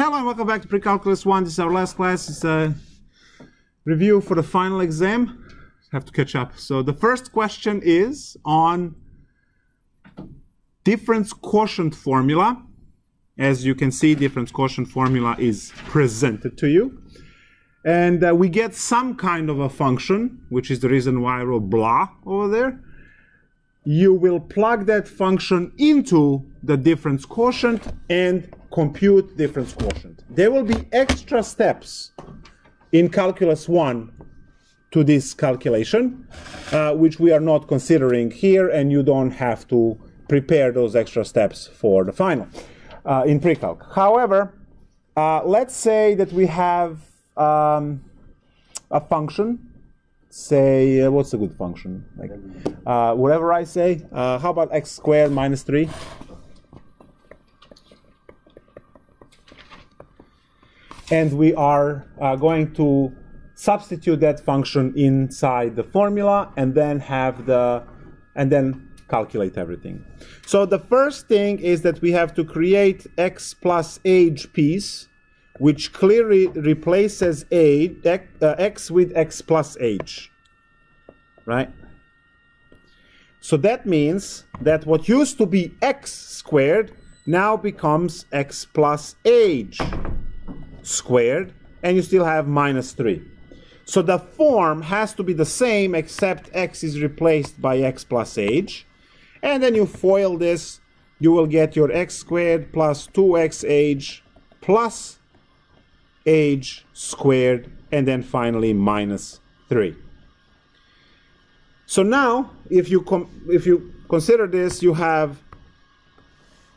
Hello and welcome back to Precalculus1. This is our last class. It's a review for the final exam. Have to catch up. So the first question is on difference quotient formula. As you can see, difference quotient formula is presented to you. And we get some kind of a function, which is the reason why I wrote blah over there. You will plug that function into the difference quotient and compute difference quotient. There will be extra steps in Calculus 1 to this calculation, which we are not considering here, and you don't have to prepare those extra steps for the final in PreCalc. However, let's say that we have a function. Say, what's a good function? Like, whatever I say. How about x squared minus 3? And we are going to substitute that function inside the formula and then calculate everything. So the first thing is that we have to create x plus age piece, which clearly replaces x with x plus age, right? So that means that what used to be x squared now becomes x plus age squared, and you still have minus 3. So the form has to be the same, except x is replaced by x plus age. And then you FOIL this, you will get your x squared plus 2x age plus age squared, and then finally minus 3. So now, if you consider this, you have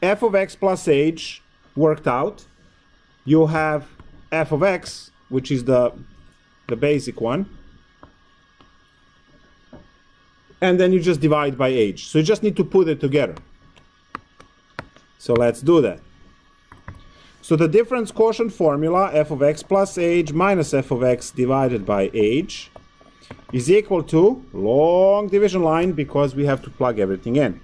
f of x plus age worked out. You have f of x, which is the basic one. And then you just divide by age. So you just need to put it together. So let's do that. So the difference quotient formula, f of x plus age minus f of x divided by age, is equal to, long division line because we have to plug everything in.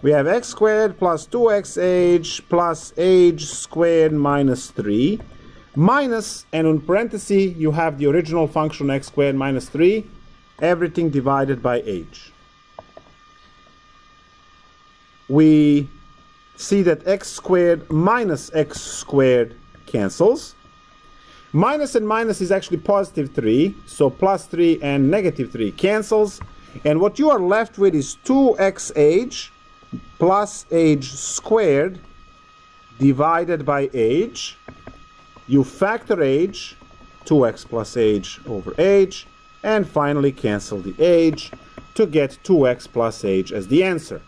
We have x squared plus 2x age plus age squared minus 3, minus, and in parentheses you have the original function x squared minus 3, everything divided by age. We see that x squared minus x squared cancels. Minus and minus is actually positive 3, so plus 3 and negative 3 cancels. And what you are left with is 2x age plus age squared divided by age. You factor age, 2x plus age over age, and finally cancel the age to get 2x plus age as the answer.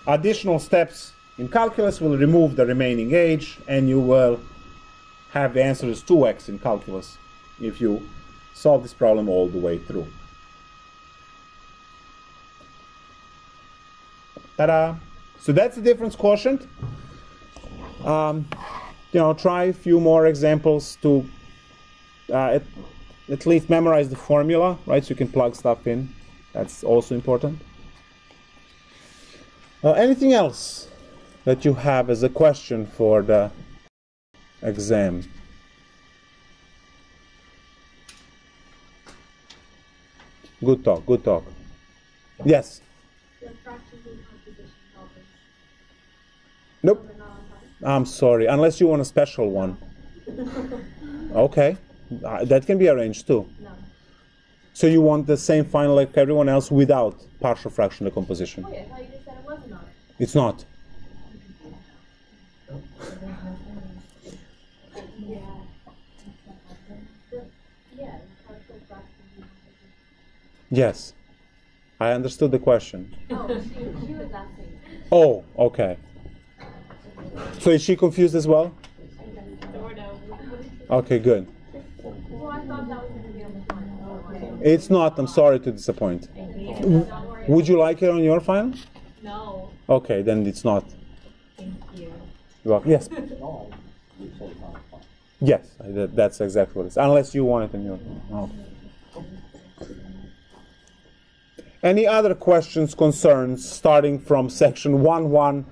Additional steps in calculus will remove the remaining age, and you will have the answer as 2x in calculus if you solve this problem all the way through. Ta-da! So that's the difference quotient. Try a few more examples to at least memorize the formula, right? So you can plug stuff in. That's also important. Anything else that you have as a question for the exam? Good talk, good talk. Yes? Nope. I'm sorry, unless you want a special one. Okay, that can be arranged too. No. So you want the same final like everyone else without partial fraction decomposition? Oh yeah, I thought you just said it wasn't on it. It's not. Yes, I understood the question. Oh, she was asking. Oh, okay. So is she confused as well? Okay, good. Well, I thought that was going to be on the final. It's not. I'm sorry to disappoint. Would you like it on your final? No. Okay, then it's not. Thank you. You're welcome. Yes. Yes, that's exactly what it is. Unless you want it in your final. Okay. Any other questions, concerns, starting from section 1.1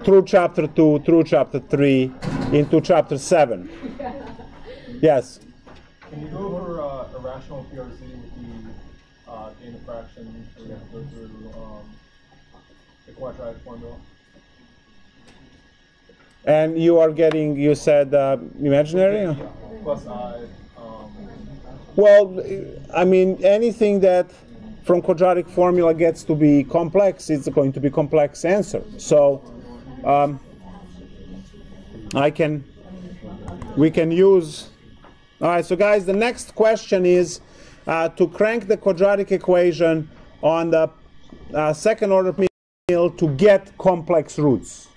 through chapter 2, through chapter 3? into chapter 7. Yes? Can you go over irrational PRC with the gain of fraction? So we have to go through the quadratic formula. And you are getting, you said imaginary? Yeah, plus I. Well, I mean, anything that from quadratic formula gets to be complex, it's going to be complex answer. So we can use. All right, so guys, the next question is to crank the quadratic equation on the second order polynomial to get complex roots.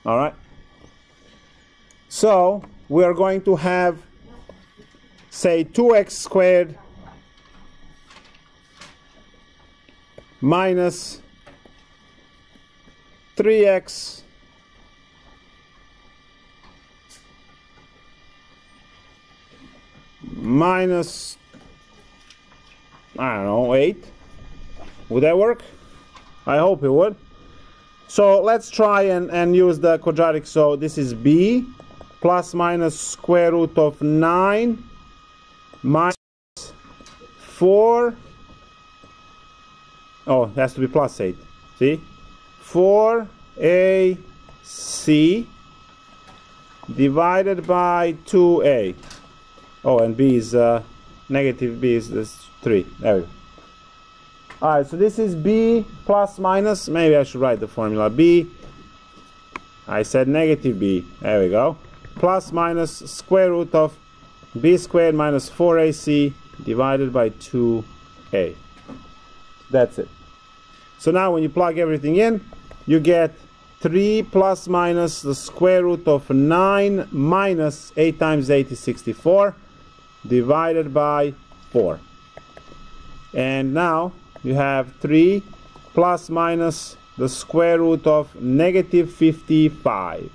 All right. So we are going to have, say, 2x squared minus 3x minus, I don't know, 8. Would that work? I hope it would. So let's try and use the quadratic. So this is b plus minus square root of 9 minus 4. Oh, it has to be plus 8. See? 4ac divided by 2a. Oh, and b is negative b is this 3. There we go. Alright, so this is b plus minus, maybe I should write the formula. B, I said negative b, there we go. Plus minus square root of b squared minus 4ac divided by 2a. That's it. So now when you plug everything in, you get 3 plus minus the square root of 9 minus 8 times 8 is 64 divided by 4. And now you have 3 plus minus the square root of negative 55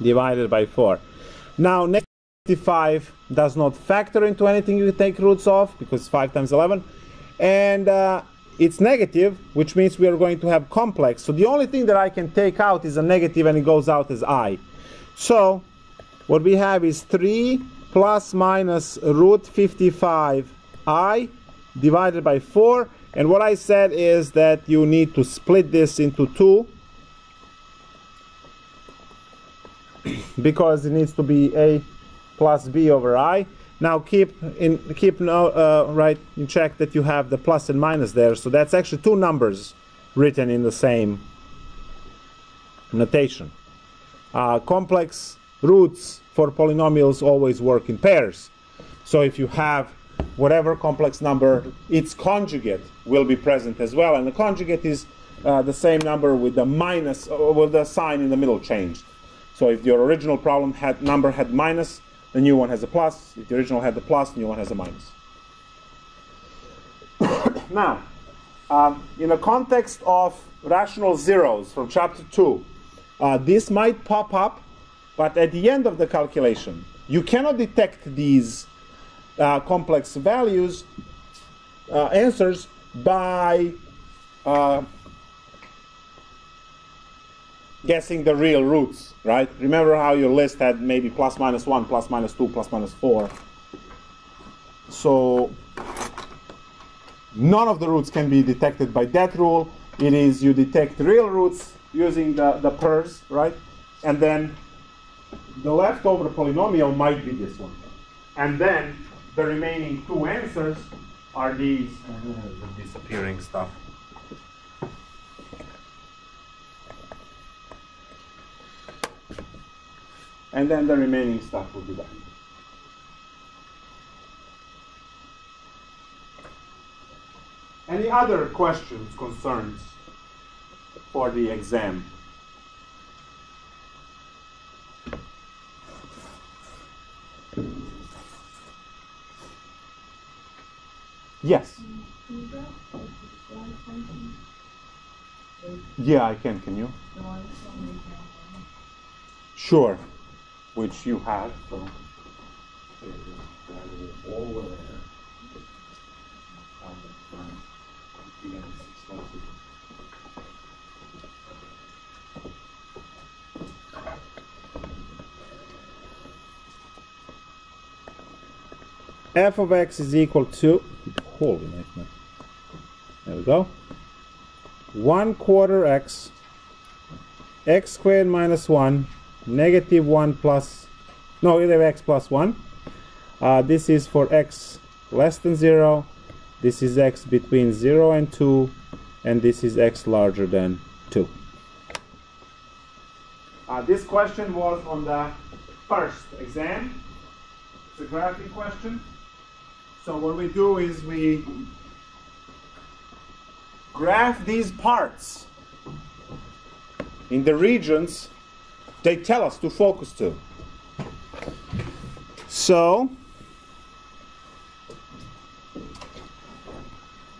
divided by 4. Now negative 55 does not factor into anything you take roots of because 5 times 11. And it's negative, which means we are going to have complex. So the only thing that I can take out is a negative and it goes out as I. So what we have is 3 plus minus root 55i divided by 4. And what I said is that you need to split this into 2 because it needs to be a plus b over I. Now keep right in check that you have the plus and minus there. So that's actually 2 numbers written in the same notation. Complex roots for polynomials always work in pairs. So if you have whatever complex number, its conjugate will be present as well. And the conjugate is the same number with the minus, with the sign in the middle changed. So if your original problem number had minus, the new one has a plus. If the original had the plus, the new one has a minus. Now, in the context of rational zeros from chapter 2, this might pop up, but at the end of the calculation, you cannot detect these complex values, answers, by guessing the real roots, right? Remember how your list had maybe plus minus 1, plus minus 2, plus minus 4. So none of the roots can be detected by that rule. It is you detect real roots using the pairs, right? And then the leftover polynomial might be this one. And then the remaining 2 answers are these disappearing stuff. And then the remaining stuff will be done. Any other questions, concerns for the exam? Yes. Yeah, I can. Can you? Sure. Which you have. So. f of x is equal to, holy nightmare. There we go. 1/4 x, x squared minus 1, negative 1 plus, no, x plus 1. This is for x less than 0. This is x between 0 and 2. And this is x larger than 2. This question was on the first exam. It's a graphing question. So what we do is we graph these parts in the regions they tell us to focus to. So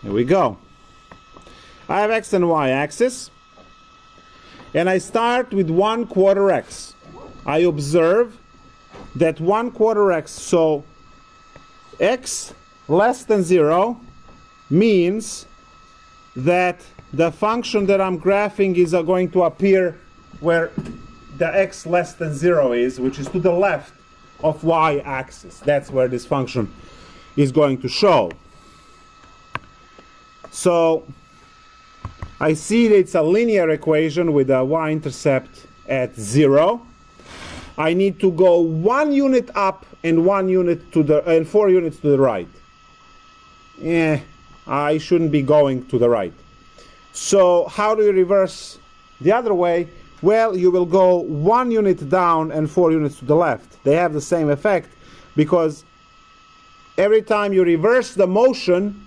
here we go. I have x and y axis, and I start with 1/4 x. I observe that 1/4 x, so x less than 0 means that the function that I'm graphing is going to appear where the x less than 0 is, which is to the left of y-axis. That's where this function is going to show. So I see that it's a linear equation with a y-intercept at 0. I need to go 1 unit up and 1 unit to the and 4 units to the right. I shouldn't be going to the right. So how do you reverse the other way? Well, you will go 1 unit down and 4 units to the left. They have the same effect because every time you reverse the motion,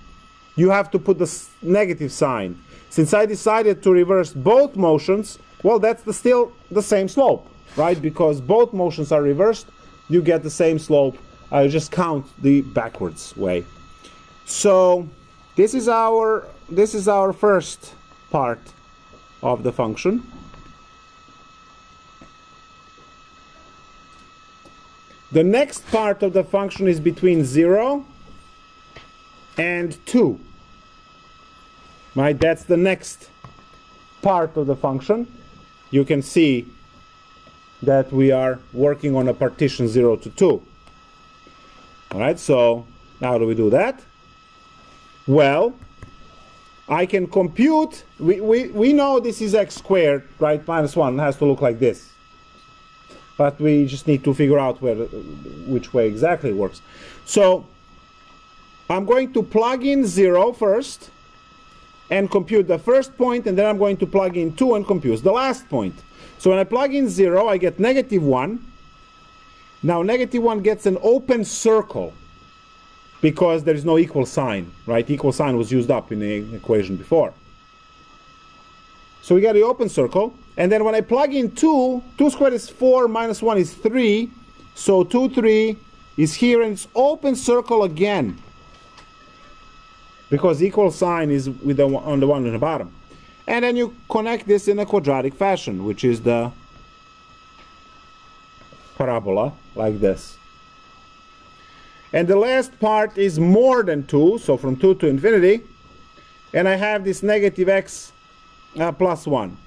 you have to put the negative sign. Since I decided to reverse both motions, well, that's still the same slope, right? Because both motions are reversed, you get the same slope. I just count the backwards way. So this is our first part of the function. The next part of the function is between 0 and 2. Right, that's the next part of the function. You can see that we are working on a partition 0 to 2. All right, so how do we do that? Well, I can compute, we know this is x squared, right, minus 1 has to look like this. But we just need to figure out which way exactly it works. So I'm going to plug in 0 first and compute the first point, and then I'm going to plug in 2 and compute the last point. So when I plug in 0, I get negative 1. Now negative 1 gets an open circle because there is no equal sign, right? Equal sign was used up in the equation before. So we get the open circle, and then when I plug in 2, 2 squared is 4, minus 1 is 3, so 2, 3 is here, and it's open circle again, because equal sign is with on the one on the bottom. And then you connect this in a quadratic fashion, which is the parabola, like this. And the last part is more than 2, so from 2 to infinity, and I have this negative x plus 1.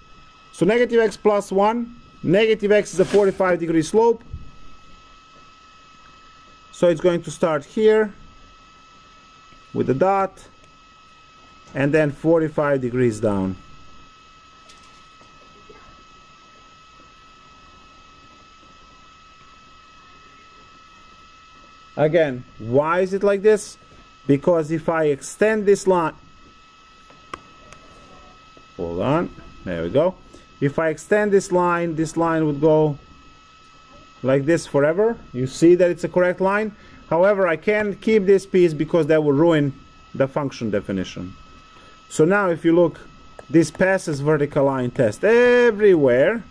So negative x plus 1, negative x is a 45-degree slope. So it's going to start here with the dot, and then 45 degrees down. Again, why is it like this? Because if I extend this line, hold on, there we go. If I extend this line would go like this forever. You see that it's a correct line. However, I can't keep this piece because that will ruin the function definition. So now if you look, this passes vertical line test everywhere,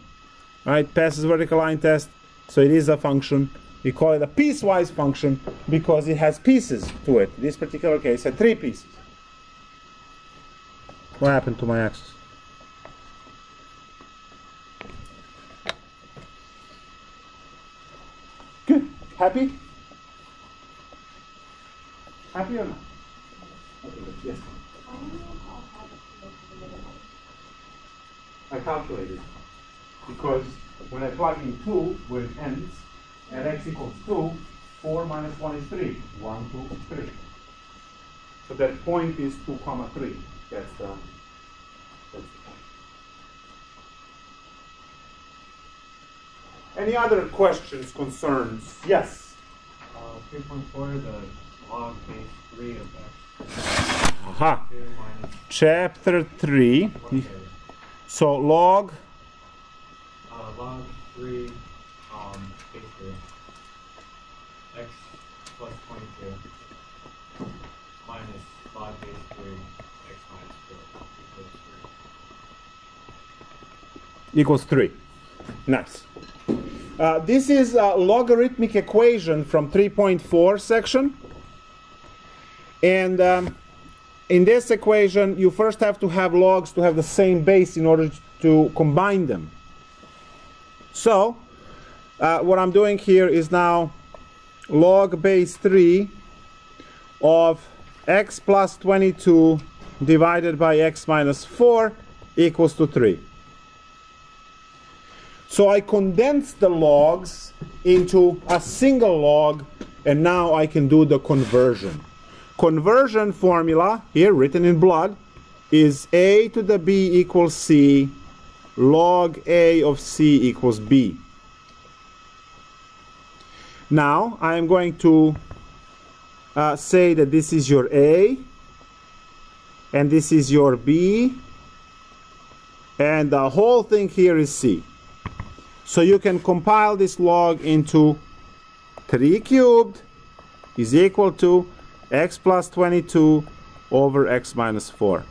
right? Passes vertical line test, so it is a function. We call it a piecewise function because it has pieces to it. This particular case had 3 pieces. What happened to my axis? Good. Happy? Happy or not? Yes. I calculated because when I plug in 2 where it ends at x equals 2, 4 minus 1 is 3. 1, 2, 3. So that point is 2, 3. That's the point. Any other questions, concerns? Yes? 3.4, the log base 3 of x. Aha. 2 minus Chapter 3. 1/3. So log Log 3 base 3. X plus 22 minus log base 3 x minus 4 equals 3. Nice. This is a logarithmic equation from 3.4 section. And in this equation, you first have to have logs to have the same base in order to combine them. So, what I'm doing here is now log base 3 of x plus 22 divided by x minus 4 equals to 3. So I condensed the logs into a single log, and now I can do the conversion. Conversion formula, here written in blood, is a to the b equals c, log a of c equals b. Now I am going to say that this is your a, and this is your b, and the whole thing here is c. So you can compile this log into 3 cubed is equal to x plus 22 over x minus 4.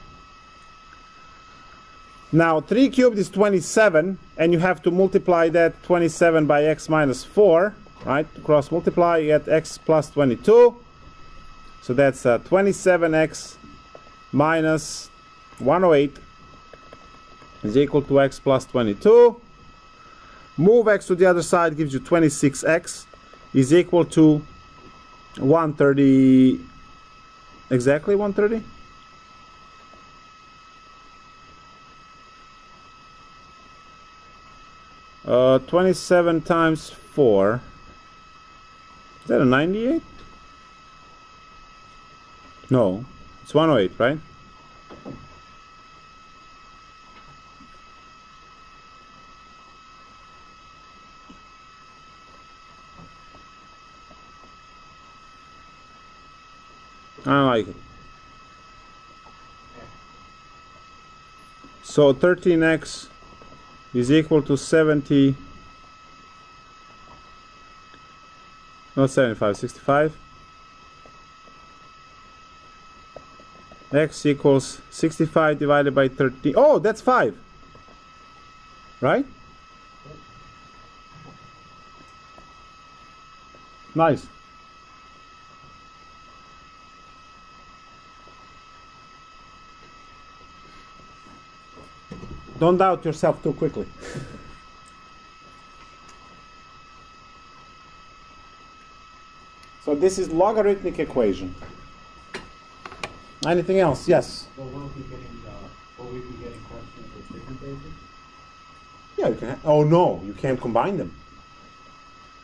Now 3 cubed is 27, and you have to multiply that 27 by x minus 4, right? Cross multiply, you get x plus 22. So that's 27x minus 108 is equal to x plus 22. Move x to the other side gives you 26x is equal to 130, exactly 130? Uh, 27 times 4, is that a 98? No, it's 108, right? I like it. So 13x is equal to 70, not 75, 65. X equals 65 divided by 13. Oh, that's 5. Right? Nice. Don't doubt yourself too quickly. So this is logarithmic equation. Anything else? Yes? Well, will we be getting questions with different bases? Yeah, you can. Oh no, you can't combine them.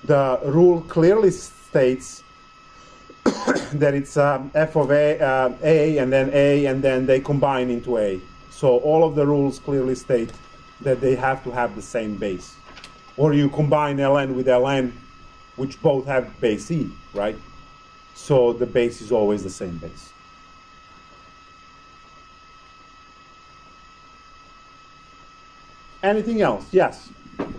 The rule clearly states that it's f of a, and then they combine into a. So all of the rules clearly state that they have to have the same base. Or you combine ln with ln, which both have base e, right? So the base is always the same base. Anything else? Yes? Can I said,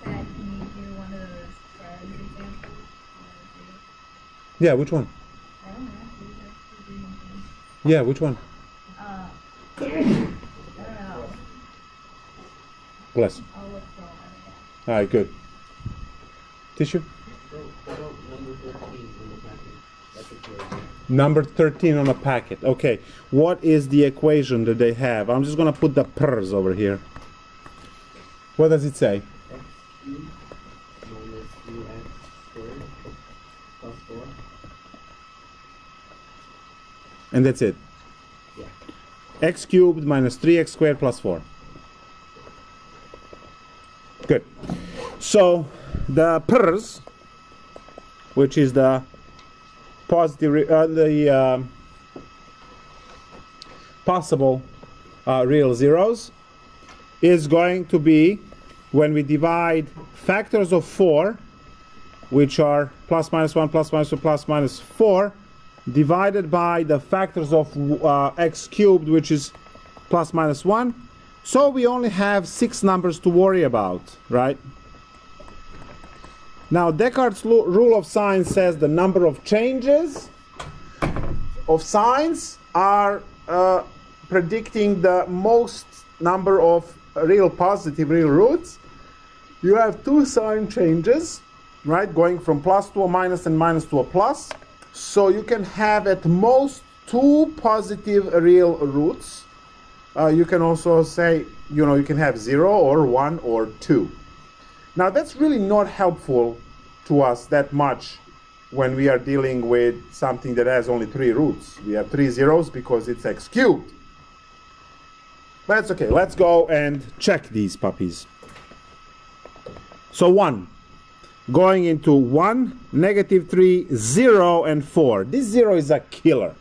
can you do one of those spreads examples? Yeah, which one? I don't know. These are pretty easy. Yeah, which one? I don't know. Bless. I'll look for one. All right, good. Tissue? Number 13 on the packet. Okay, what is the equation that they have? I'm just going to put the prs over here. What does it say? X minus 3x squared plus 4. And that's it. Yeah. X cubed minus 3x squared plus 4. Good. So the prs which is the positive, possible real zeros, is going to be when we divide factors of 4, which are plus minus 1, plus minus 2, plus minus 4, divided by the factors of x cubed, which is plus minus 1. So we only have 6 numbers to worry about, right? Now Descartes' rule of signs says the number of changes of signs are predicting the most number of real positive real roots. You have 2 sign changes, right, going from plus to a minus and minus to a plus. So you can have at most 2 positive real roots. You can also say, you can have 0 or 1 or 2. Now that's really not helpful to us that much when we are dealing with something that has only 3 roots. We have 3 zeros because it's x cubed. But it's okay. Let's go and check these puppies. So 1. Going into 1, negative 3, 0, and 4. This 0 is a killer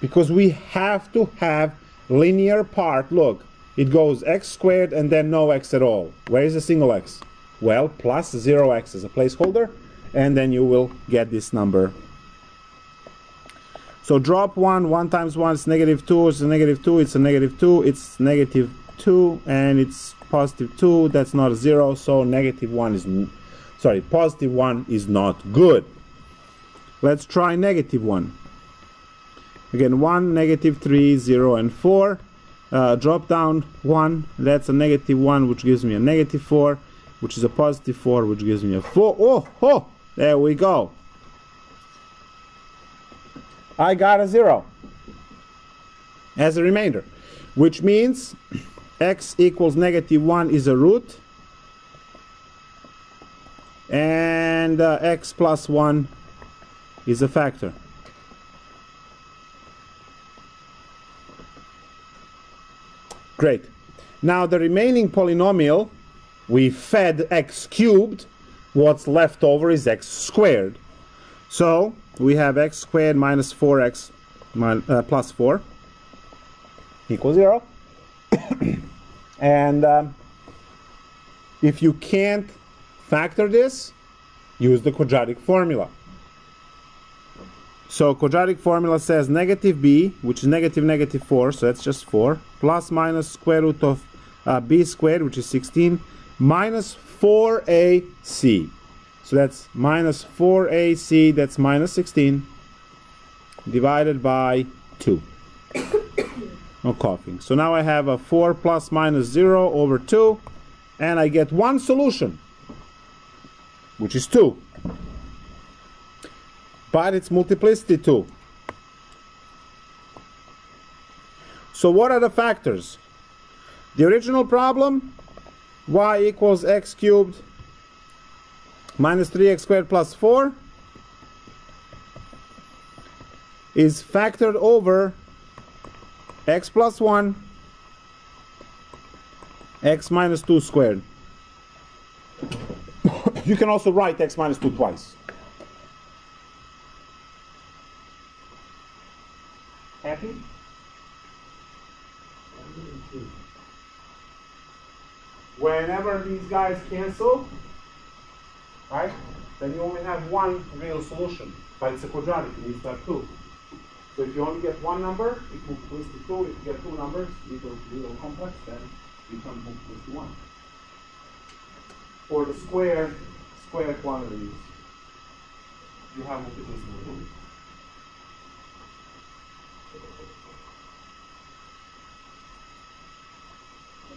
because we have to have linear part. Look, it goes x squared and then no x at all. Where is the single x? Well, plus 0x as a placeholder, and then you will get this number. So drop 1, 1 times 1 is negative 2, it's a negative 2, it's a negative 2, it's negative 2, and it's positive 2, that's not a 0, so negative 1 is, positive 1 is not good. Let's try negative 1. Again, 1, negative 3, 0, and 4. Drop down 1, that's a negative 1, which gives me a negative 4, which is a positive 4, which gives me a 4. Oh, there we go. I got a 0 as a remainder, which means x equals negative 1 is a root, and x plus 1 is a factor. Great. Now the remaining polynomial, we fed x cubed, what's left over is x squared. So we have x squared minus 4x plus 4 equals 0. And if you can't factor this, use the quadratic formula. So quadratic formula says negative b, which is negative negative 4, so that's just 4, plus minus square root of b squared, which is 16, minus 4ac. So that's minus 4ac, that's minus 16, divided by 2. No coughing. So now I have a 4 plus minus 0 over 2, and I get one solution, which is 2. But it's multiplicity 2. So what are the factors? The original problem, y equals x cubed minus 3x squared plus 4, is factored over x plus 1, x minus 2 squared. You can also write x minus 2 twice. Happy? Whenever these guys cancel, right, then you only have one real solution, but it's a quadratic, you need to have 2. So if you only get one number, it multiplies to 2. If you get 2 numbers, these are real complex, then you can multiply to 1. For the square quantities, you have multiplicity to 2.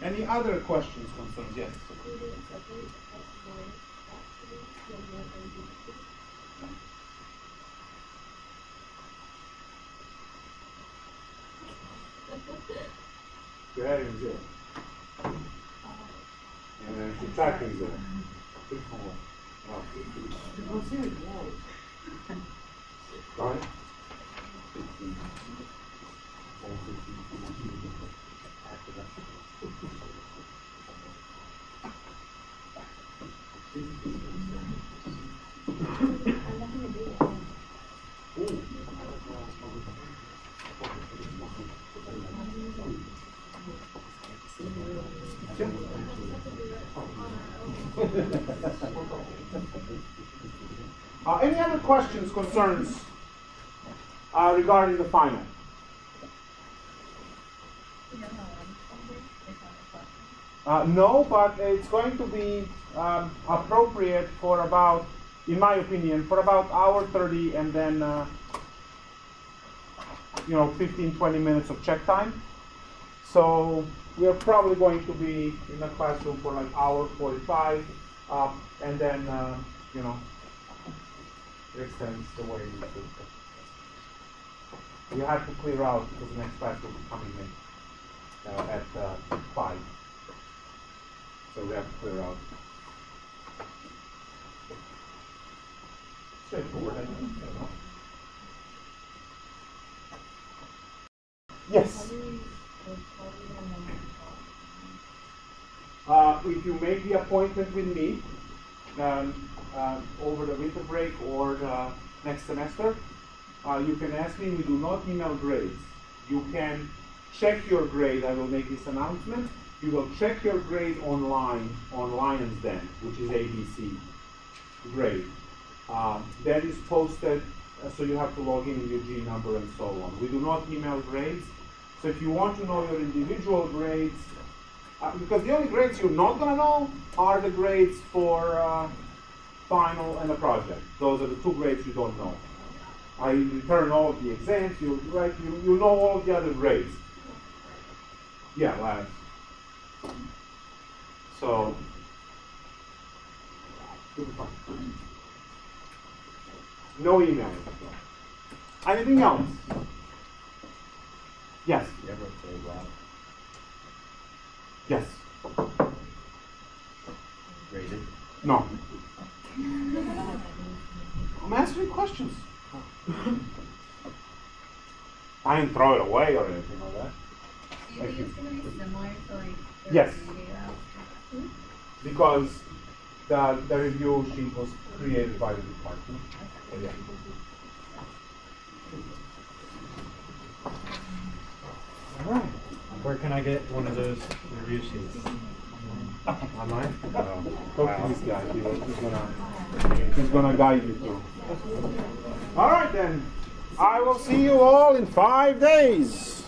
Any other questions, concerns? Yes. You're adding 0. And then subtracting 0. Right? Any other questions, concerns regarding the final? No, but it's going to be appropriate for about, in my opinion, for about hour 30 and then 15-20 minutes of check time. So we are probably going to be in the classroom for like hour 45, and then it extends the way we have to clear out because the next class will be coming in at 5. So we have to clear out. Straightforward, I think. Yes. If you make the appointment with me over the winter break or the next semester, you can ask me. We do not email grades. You can check your grade. I will make this announcement. You will check your grade online on Lions Den, which is ABC grade. That is posted, so you have to log in with your G number and so on. We do not email grades. So if you want to know your individual grades, because the only grades you're not going to know are the grades for final and a project. Those are the 2 grades you don't know. I return all of the exams, you know all of the other grades. Yeah, labs. So, no email. Anything else? Yes. You ever play lab? Yes. Graded? No. I'm answering questions. I didn't throw it away or anything like that. Do you think it's going to be similar to like the Yes. review data? Because the review sheet was created by the department. So, yeah. All right. Where can I get one of those review sheets? Online? Talk to this guy. He's gonna guide you through. All right then. I will see you all in 5 days.